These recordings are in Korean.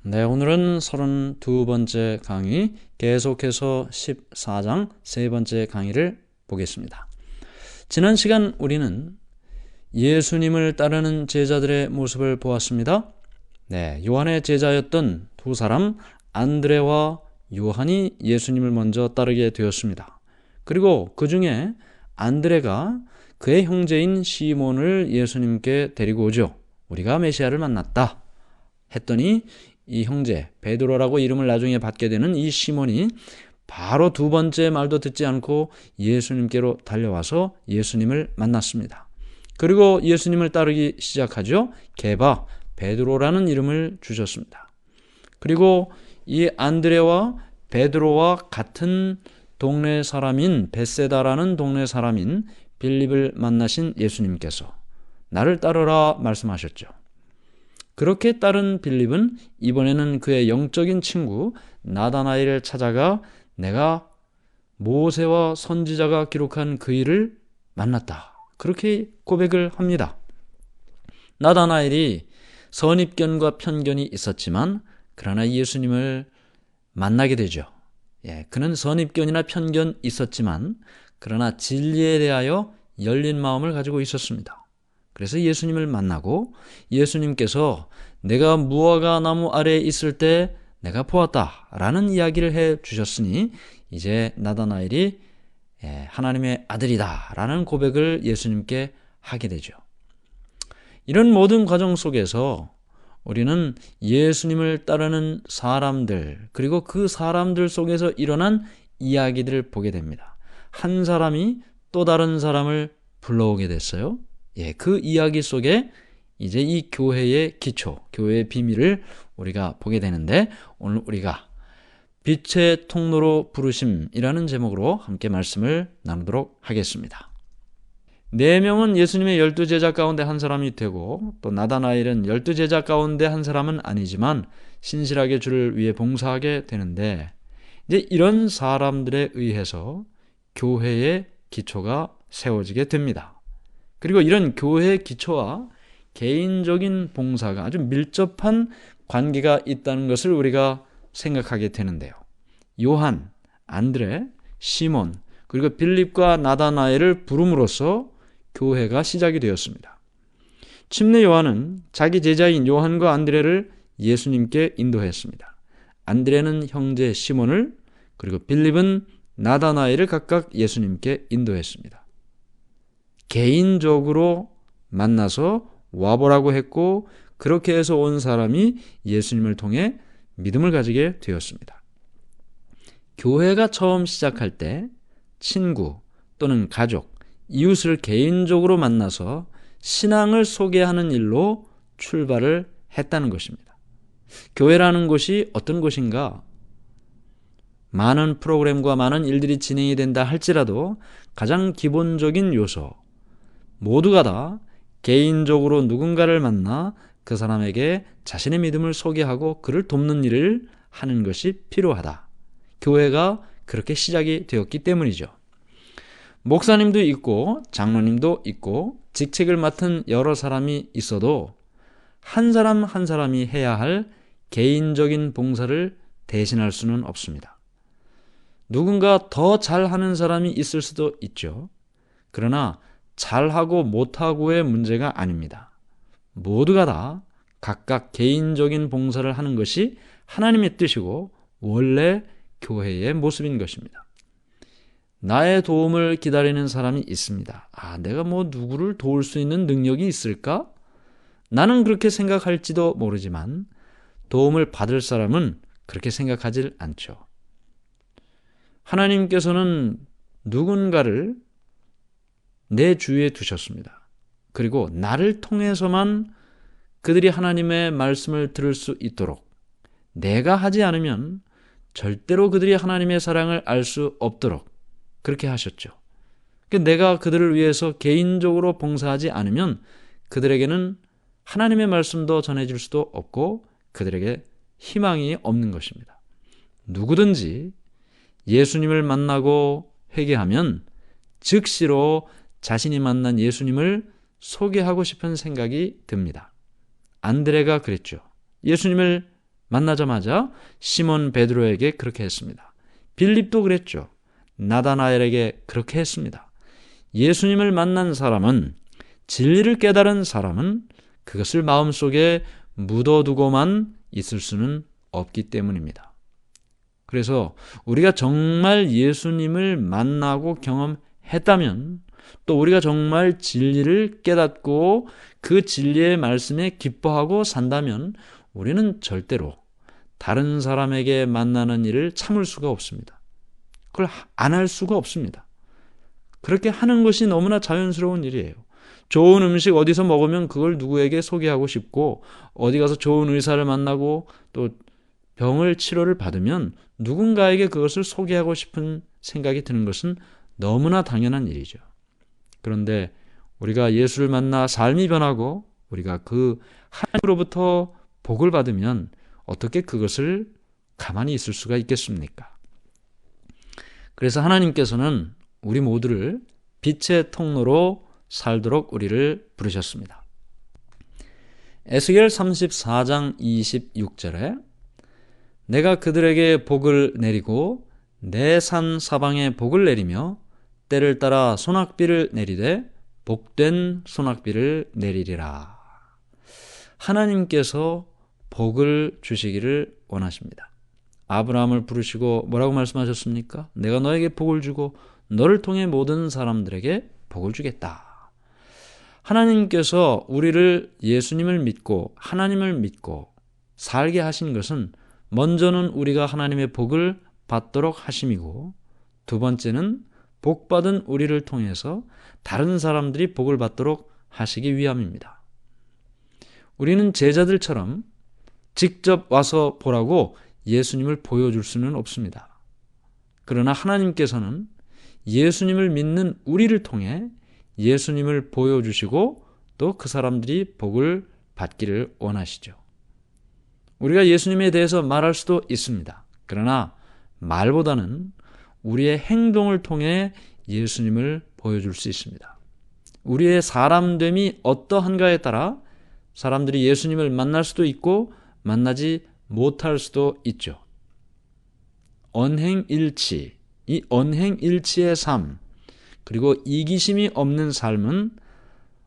네, 오늘은 32번째 강의, 계속해서 14장 세 번째 강의를 보겠습니다. 지난 시간 우리는 예수님을 따르는 제자들의 모습을 보았습니다. 네, 요한의 제자였던 두 사람, 안드레와 요한이 예수님을 먼저 따르게 되었습니다. 그리고 그 중에 안드레가 그의 형제인 시몬을 예수님께 데리고 오죠. 우리가 메시아를 만났다 했더니 이 형제 베드로라고 이름을 나중에 받게 되는 이 시몬이 바로 두 번째 말도 듣지 않고 예수님께로 달려와서 예수님을 만났습니다. 그리고 예수님을 따르기 시작하죠. 게바, 베드로라는 이름을 주셨습니다. 그리고 이 안드레와 베드로와 같은 동네 사람인 벳세다라는 동네 사람인 빌립을 만나신 예수님께서 나를 따르라 말씀하셨죠. 그렇게 따른 빌립은 이번에는 그의 영적인 친구 나다나엘을 찾아가 내가 모세와 선지자가 기록한 그 일을 만났다. 그렇게 고백을 합니다. 나다나엘이 선입견과 편견이 있었지만 그러나 예수님을 만나게 되죠. 그는 선입견이나 편견 있었지만 그러나 진리에 대하여 열린 마음을 가지고 있었습니다. 그래서 예수님을 만나고 예수님께서 내가 무화과 나무 아래에 있을 때 내가 보았다라는 이야기를 해 주셨으니 이제 나다나엘이 하나님의 아들이다라는 고백을 예수님께 하게 되죠. 이런 모든 과정 속에서 우리는 예수님을 따르는 사람들 그리고 그 사람들 속에서 일어난 이야기들을 보게 됩니다. 한 사람이 또 다른 사람을 불러오게 됐어요. 그 이야기 속에 이제 이 교회의 기초, 교회의 비밀을 우리가 보게 되는데 오늘 우리가 빛의 통로로 부르심이라는 제목으로 함께 말씀을 나누도록 하겠습니다. 4명은 예수님의 12제자 가운데 한 사람이 되고 또 나다나엘은 12제자 가운데 한 사람은 아니지만 신실하게 주를 위해 봉사하게 되는데 이제 이런 사람들에 의해서 교회의 기초가 세워지게 됩니다. 그리고 이런 교회의 기초와 개인적인 봉사가 아주 밀접한 관계가 있다는 것을 우리가 생각하게 되는데요. 요한, 안드레, 시몬, 그리고 빌립과 나다나엘을 부름으로써 교회가 시작이 되었습니다. 침례 요한은 자기 제자인 요한과 안드레를 예수님께 인도했습니다. 안드레는 형제 시몬을 그리고 빌립은 나다나엘을 각각 예수님께 인도했습니다. 개인적으로 만나서 와보라고 했고 그렇게 해서 온 사람이 예수님을 통해 믿음을 가지게 되었습니다. 교회가 처음 시작할 때 친구 또는 가족, 이웃을 개인적으로 만나서 신앙을 소개하는 일로 출발을 했다는 것입니다. 교회라는 곳이 어떤 곳인가? 많은 프로그램과 많은 일들이 진행이 된다 할지라도 가장 기본적인 요소, 모두가 다 개인적으로 누군가를 만나 그 사람에게 자신의 믿음을 소개하고 그를 돕는 일을 하는 것이 필요하다. 교회가 그렇게 시작이 되었기 때문이죠. 목사님도 있고 장로님도 있고 직책을 맡은 여러 사람이 있어도 한 사람 한 사람이 해야 할 개인적인 봉사를 대신할 수는 없습니다. 누군가 더 잘하는 사람이 있을 수도 있죠. 그러나 잘하고 못하고의 문제가 아닙니다. 모두가 다 각각 개인적인 봉사를 하는 것이 하나님의 뜻이고 원래 교회의 모습인 것입니다. 나의 도움을 기다리는 사람이 있습니다. 내가 누구를 도울 수 있는 능력이 있을까? 나는 그렇게 생각할지도 모르지만 도움을 받을 사람은 그렇게 생각하지 않죠. 하나님께서는 누군가를 내 주위에 두셨습니다. 그리고 나를 통해서만 그들이 하나님의 말씀을 들을 수 있도록 내가 하지 않으면 절대로 그들이 하나님의 사랑을 알 수 없도록 그렇게 하셨죠. 내가 그들을 위해서 개인적으로 봉사하지 않으면 그들에게는 하나님의 말씀도 전해질 수도 없고 그들에게 희망이 없는 것입니다. 누구든지 예수님을 만나고 회개하면 즉시로 자신이 만난 예수님을 소개하고 싶은 생각이 듭니다. 안드레가 그랬죠. 예수님을 만나자마자 시몬 베드로에게 그렇게 했습니다. 빌립도 그랬죠. 나다나엘에게 그렇게 했습니다. 예수님을 만난 사람은, 진리를 깨달은 사람은 그것을 마음속에 묻어두고만 있을 수는 없기 때문입니다. 그래서 우리가 정말 예수님을 만나고 경험했다면, 또 우리가 정말 진리를 깨닫고 그 진리의 말씀에 기뻐하고 산다면 우리는 절대로 다른 사람에게 만나는 일을 참을 수가 없습니다. 그걸 안 할 수가 없습니다. 그렇게 하는 것이 너무나 자연스러운 일이에요. 좋은 음식 어디서 먹으면 그걸 누구에게 소개하고 싶고, 어디 가서 좋은 의사를 만나고 또 병을 치료를 받으면 누군가에게 그것을 소개하고 싶은 생각이 드는 것은 너무나 당연한 일이죠. 그런데 우리가 예수를 만나 삶이 변하고 우리가 그 하나님으로부터 복을 받으면 어떻게 그것을 가만히 있을 수가 있겠습니까? 그래서 하나님께서는 우리 모두를 빛의 통로로 살도록 우리를 부르셨습니다. 에스겔 34장 26절에 내가 그들에게 복을 내리고 내 산 사방에 복을 내리며 때를 따라 소낙비를 내리되 복된 소낙비를 내리리라. 하나님께서 복을 주시기를 원하십니다. 아브라함을 부르시고 뭐라고 말씀하셨습니까? 내가 너에게 복을 주고 너를 통해 모든 사람들에게 복을 주겠다. 하나님께서 우리를 예수님을 믿고 하나님을 믿고 살게 하신 것은 먼저는 우리가 하나님의 복을 받도록 하심이고, 두 번째는 복받은 우리를 통해서 다른 사람들이 복을 받도록 하시기 위함입니다. 우리는 제자들처럼 직접 와서 보라고 예수님을 보여줄 수는 없습니다. 그러나 하나님께서는 예수님을 믿는 우리를 통해 예수님을 보여주시고 또 그 사람들이 복을 받기를 원하시죠. 우리가 예수님에 대해서 말할 수도 있습니다. 그러나 말보다는 우리의 행동을 통해 예수님을 보여줄 수 있습니다. 우리의 사람됨이 어떠한가에 따라 사람들이 예수님을 만날 수도 있고 만나지 못할 수도 있죠. 언행일치, 이 언행일치의 삶, 그리고 이기심이 없는 삶은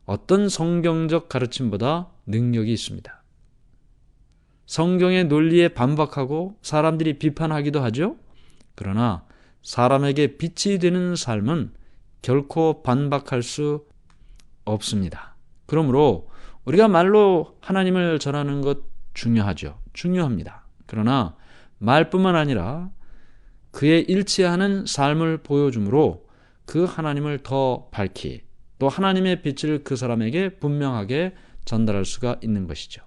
어떤 성경적 가르침보다 능력이 있습니다. 성경의 논리에 반박하고 사람들이 비판하기도 하죠. 그러나 사람에게 빛이 되는 삶은 결코 반박할 수 없습니다. 그러므로 우리가 말로 하나님을 전하는 것 중요하죠. 중요합니다. 그러나 말뿐만 아니라 그에 일치하는 삶을 보여줌으로 그 하나님을 더 밝히 또 하나님의 빛을 그 사람에게 분명하게 전달할 수가 있는 것이죠.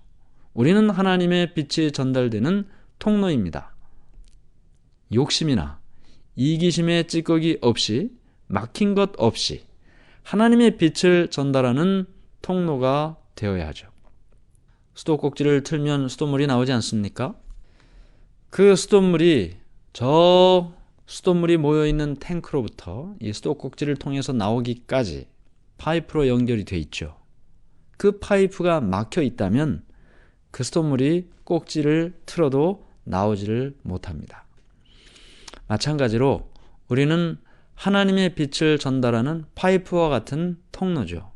우리는 하나님의 빛이 전달되는 통로입니다. 욕심이나 이기심의 찌꺼기 없이, 막힌 것 없이 하나님의 빛을 전달하는 통로가 되어야 하죠. 수도꼭지를 틀면 수돗물이 나오지 않습니까? 그 수돗물이 저 수돗물이 모여있는 탱크로부터 이 수도꼭지를 통해서 나오기까지 파이프로 연결이 돼 있죠. 그 파이프가 막혀 있다면 그 수돗물이 꼭지를 틀어도 나오지를 못합니다. 마찬가지로 우리는 하나님의 빛을 전달하는 파이프와 같은 통로죠.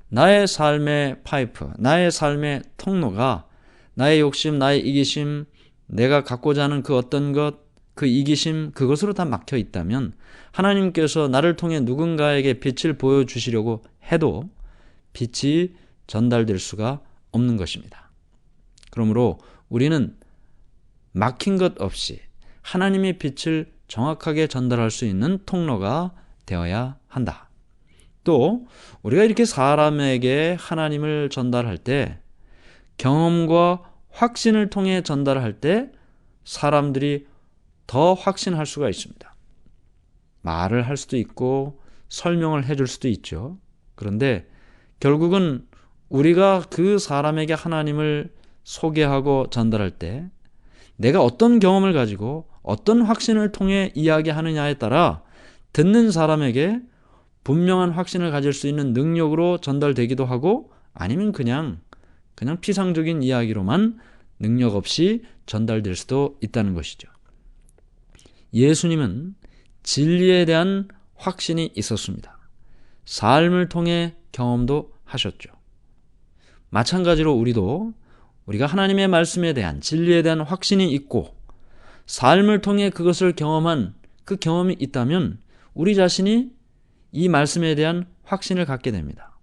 나의 삶의 파이프, 나의 삶의 통로가 나의 욕심, 나의 이기심, 내가 갖고자 하는 그 어떤 것, 그 이기심, 그것으로 다 막혀 있다면 하나님께서 나를 통해 누군가에게 빛을 보여주시려고 해도 빛이 전달될 수가 없는 것입니다. 그러므로 우리는 막힌 것 없이 하나님의 빛을 정확하게 전달할 수 있는 통로가 되어야 한다. 또 우리가 이렇게 사람에게 하나님을 전달할 때 경험과 확신을 통해 전달할 때 사람들이 더 확신할 수가 있습니다. 말을 할 수도 있고 설명을 해줄 수도 있죠. 그런데 결국은 우리가 그 사람에게 하나님을 소개하고 전달할 때 내가 어떤 경험을 가지고 어떤 확신을 통해 이야기하느냐에 따라 듣는 사람에게 분명한 확신을 가질 수 있는 능력으로 전달되기도 하고 아니면 그냥 피상적인 이야기로만 능력 없이 전달될 수도 있다는 것이죠. 예수님은 진리에 대한 확신이 있었습니다. 삶을 통해 경험도 하셨죠. 마찬가지로 우리가 하나님의 말씀에 대한 진리에 대한 확신이 있고 삶을 통해 그것을 경험한 그 경험이 있다면 우리 자신이 이 말씀에 대한 확신을 갖게 됩니다.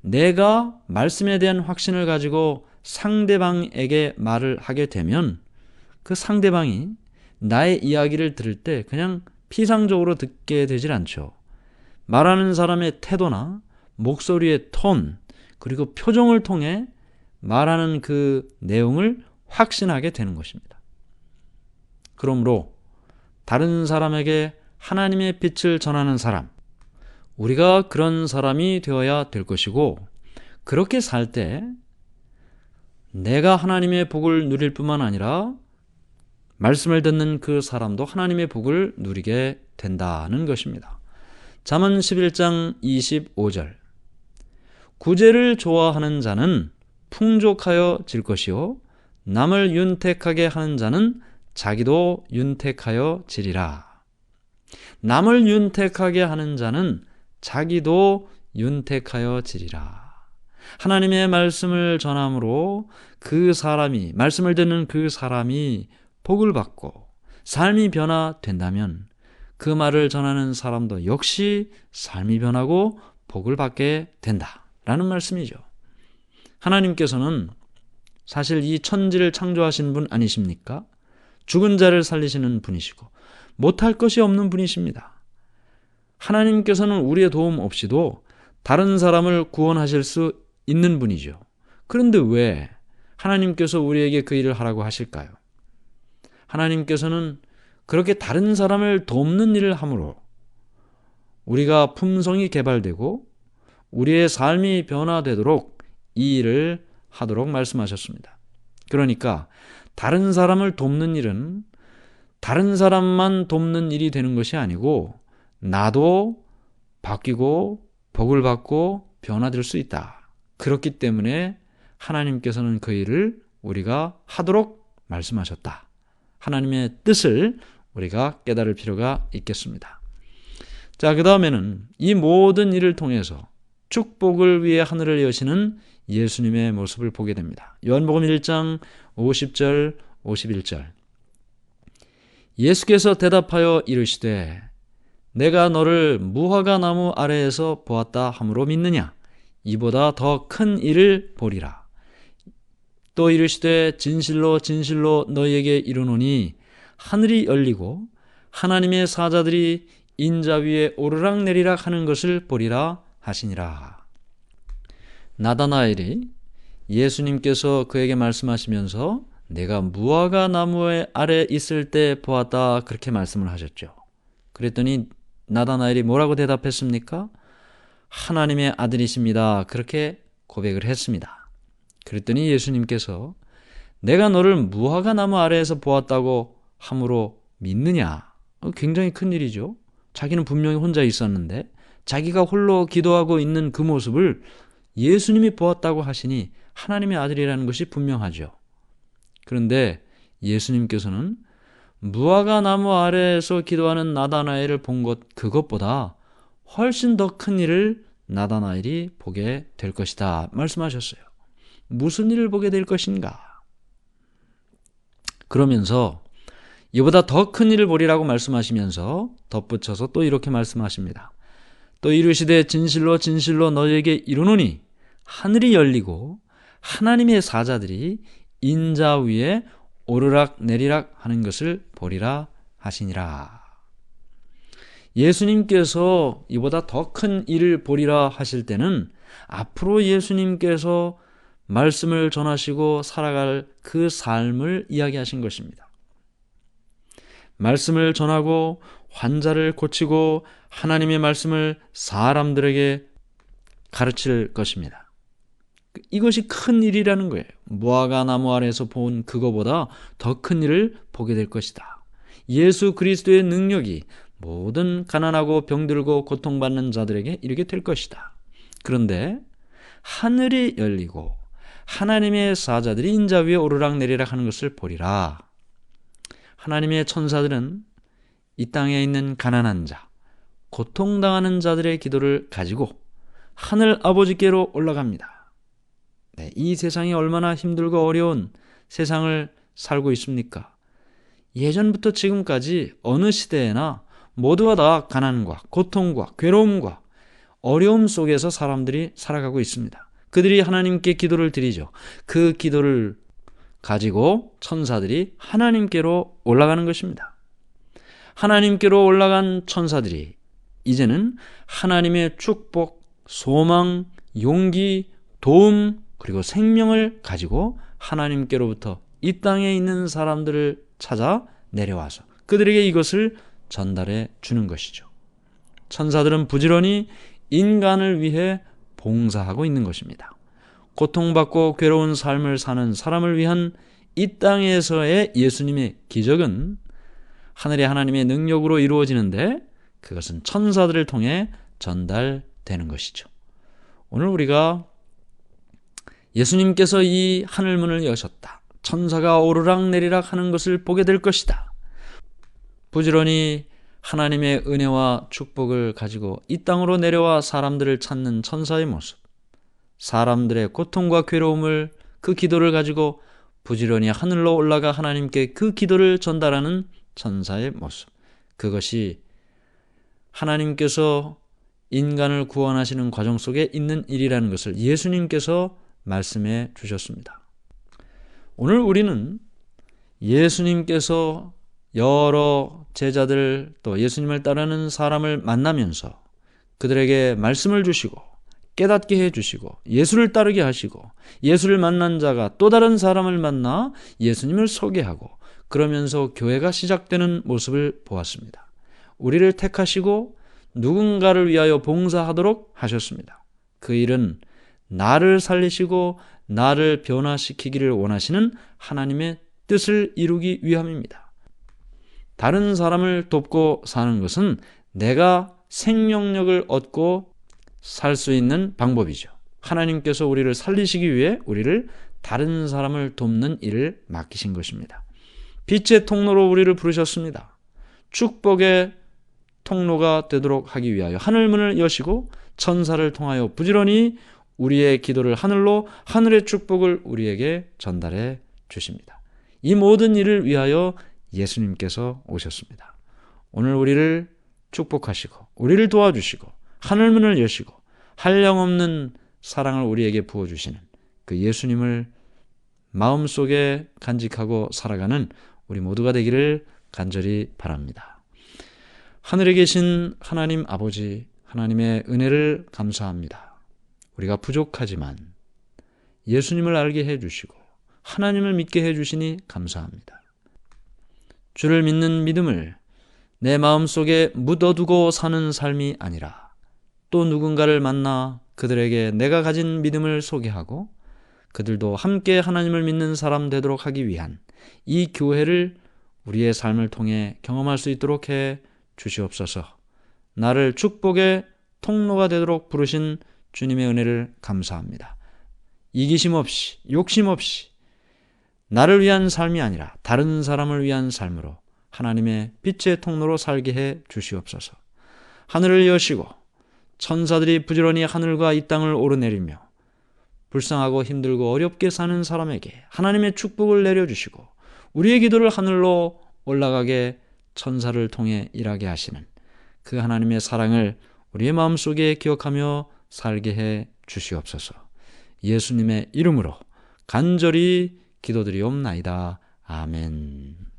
내가 말씀에 대한 확신을 가지고 상대방에게 말을 하게 되면 그 상대방이 나의 이야기를 들을 때 그냥 피상적으로 듣게 되질 않죠. 말하는 사람의 태도나 목소리의 톤, 그리고 표정을 통해 말하는 그 내용을 확신하게 되는 것입니다. 그러므로 다른 사람에게 하나님의 빛을 전하는 사람, 우리가 그런 사람이 되어야 될 것이고, 그렇게 살 때 내가 하나님의 복을 누릴 뿐만 아니라 말씀을 듣는 그 사람도 하나님의 복을 누리게 된다는 것입니다. 잠언 11장 25절, 구제를 좋아하는 자는 풍족하여 질 것이요 남을 윤택하게 하는 자는 자기도 윤택하여 지리라. 남을 윤택하게 하는 자는 자기도 윤택하여 지리라. 하나님의 말씀을 전함으로 그 사람이, 말씀을 듣는 그 사람이 복을 받고 삶이 변화된다면 그 말을 전하는 사람도 역시 삶이 변하고 복을 받게 된다라는 말씀이죠. 하나님께서는 사실 이 천지를 창조하신 분 아니십니까? 죽은 자를 살리시는 분이시고 못할 것이 없는 분이십니다. 하나님께서는 우리의 도움 없이도 다른 사람을 구원하실 수 있는 분이죠. 그런데 왜 하나님께서 우리에게 그 일을 하라고 하실까요? 하나님께서는 그렇게 다른 사람을 돕는 일을 함으로 우리가 품성이 개발되고 우리의 삶이 변화되도록 이 일을 하도록 말씀하셨습니다. 그러니까 다른 사람을 돕는 일은 다른 사람만 돕는 일이 되는 것이 아니고 나도 바뀌고 복을 받고 변화될 수 있다. 그렇기 때문에 하나님께서는 그 일을 우리가 하도록 말씀하셨다. 하나님의 뜻을 우리가 깨달을 필요가 있겠습니다. 자, 그 다음에는 이 모든 일을 통해서 축복을 위해 하늘을 여시는 예수님의 모습을 보게 됩니다. 요한복음 1장 50절 51절, 예수께서 대답하여 이르시되 내가 너를 무화과 나무 아래에서 보았다 함으로 믿느냐? 이보다 더 큰 일을 보리라. 또 이르시되 진실로 진실로 너희에게 이르노니 하늘이 열리고 하나님의 사자들이 인자 위에 오르락내리락 하는 것을 보리라 하시니라. 나다나엘이 예수님께서 그에게 말씀하시면서 내가 무화과 나무 아래 있을 때 보았다 그렇게 말씀을 하셨죠. 그랬더니 나다나엘이 뭐라고 대답했습니까? 하나님의 아들이십니다. 그렇게 고백을 했습니다. 그랬더니 예수님께서 내가 너를 무화과 나무 아래에서 보았다고 함으로 믿느냐? 굉장히 큰 일이죠. 자기는 분명히 혼자 있었는데 자기가 홀로 기도하고 있는 그 모습을 예수님이 보았다고 하시니 하나님의 아들이라는 것이 분명하죠. 그런데 예수님께서는 무화과 나무 아래에서 기도하는 나다나엘을 본 것, 그것보다 훨씬 더 큰 일을 나다나엘이 보게 될 것이다 말씀하셨어요. 무슨 일을 보게 될 것인가? 그러면서 이보다 더 큰 일을 보리라고 말씀하시면서 덧붙여서 또 이렇게 말씀하십니다. 또 이르시되 진실로 진실로 너희에게 이르노니 하늘이 열리고 하나님의 사자들이 인자 위에 오르락 내리락 하는 것을 보리라 하시니라. 예수님께서 이보다 더 큰 일을 보리라 하실 때는 앞으로 예수님께서 말씀을 전하시고 살아갈 그 삶을 이야기하신 것입니다. 말씀을 전하고 환자를 고치고 하나님의 말씀을 사람들에게 가르칠 것입니다. 이것이 큰 일이라는 거예요. 무화과 나무 아래에서 본 그거보다 더 큰 일을 보게 될 것이다. 예수 그리스도의 능력이 모든 가난하고 병들고 고통받는 자들에게 이르게 될 것이다. 그런데 하늘이 열리고 하나님의 사자들이 인자 위에 오르락내리락 하는 것을 보리라. 하나님의 천사들은 이 땅에 있는 가난한 자, 고통당하는 자들의 기도를 가지고 하늘 아버지께로 올라갑니다. 네, 이 세상이 얼마나 힘들고 어려운 세상을 살고 있습니까? 예전부터 지금까지 어느 시대에나 모두가 다 가난과 고통과 괴로움과 어려움 속에서 사람들이 살아가고 있습니다. 그들이 하나님께 기도를 드리죠. 그 기도를 가지고 천사들이 하나님께로 올라가는 것입니다. 하나님께로 올라간 천사들이 이제는 하나님의 축복, 소망, 용기, 도움, 그리고 생명을 가지고 하나님께로부터 이 땅에 있는 사람들을 찾아 내려와서 그들에게 이것을 전달해 주는 것이죠. 천사들은 부지런히 인간을 위해 봉사하고 있는 것입니다. 고통받고 괴로운 삶을 사는 사람을 위한 이 땅에서의 예수님의 기적은 하늘의 하나님의 능력으로 이루어지는데 그것은 천사들을 통해 전달되는 것이죠. 오늘 우리가 예수님께서 이 하늘문을 여셨다. 천사가 오르락내리락 하는 것을 보게 될 것이다. 부지런히 하나님의 은혜와 축복을 가지고 이 땅으로 내려와 사람들을 찾는 천사의 모습, 사람들의 고통과 괴로움을 그 기도를 가지고 부지런히 하늘로 올라가 하나님께 그 기도를 전달하는 천사의 모습, 그것이 하나님께서 인간을 구원하시는 과정 속에 있는 일이라는 것을 예수님께서 말씀해 주셨습니다. 오늘 우리는 예수님께서 여러 제자들 또 예수님을 따르는 사람을 만나면서 그들에게 말씀을 주시고 깨닫게 해주시고 예수를 따르게 하시고 예수를 만난 자가 또 다른 사람을 만나 예수님을 소개하고 그러면서 교회가 시작되는 모습을 보았습니다. 우리를 택하시고 누군가를 위하여 봉사하도록 하셨습니다. 그 일은 나를 살리시고 나를 변화시키기를 원하시는 하나님의 뜻을 이루기 위함입니다. 다른 사람을 돕고 사는 것은 내가 생명력을 얻고 살 수 있는 방법이죠. 하나님께서 우리를 살리시기 위해 우리를 다른 사람을 돕는 일을 맡기신 것입니다. 빛의 통로로 우리를 부르셨습니다. 축복의 통로가 되도록 하기 위하여 하늘문을 여시고 천사를 통하여 부지런히 우리의 기도를 하늘로 하늘의 축복을 우리에게 전달해 주십니다. 이 모든 일을 위하여 예수님께서 오셨습니다. 오늘 우리를 축복하시고 우리를 도와주시고 하늘문을 여시고 한량없는 사랑을 우리에게 부어주시는 그 예수님을 마음속에 간직하고 살아가는 우리 모두가 되기를 간절히 바랍니다. 하늘에 계신 하나님 아버지, 하나님의 은혜를 감사합니다. 우리가 부족하지만 예수님을 알게 해주시고 하나님을 믿게 해주시니 감사합니다. 주를 믿는 믿음을 내 마음속에 묻어두고 사는 삶이 아니라 또 누군가를 만나 그들에게 내가 가진 믿음을 소개하고 그들도 함께 하나님을 믿는 사람 되도록 하기 위한 이 교회를 우리의 삶을 통해 경험할 수 있도록 해 주시옵소서. 나를 축복의 통로가 되도록 부르신 주님의 은혜를 감사합니다. 이기심 없이 욕심 없이 나를 위한 삶이 아니라 다른 사람을 위한 삶으로 하나님의 빛의 통로로 살게 해 주시옵소서. 하늘을 여시고 천사들이 부지런히 하늘과 이 땅을 오르내리며 불쌍하고 힘들고 어렵게 사는 사람에게 하나님의 축복을 내려주시고 우리의 기도를 하늘로 올라가게 천사를 통해 일하게 하시는 그 하나님의 사랑을 우리의 마음속에 기억하며 살게 해 주시옵소서. 예수님의 이름으로 간절히 기도드리옵나이다. 아멘.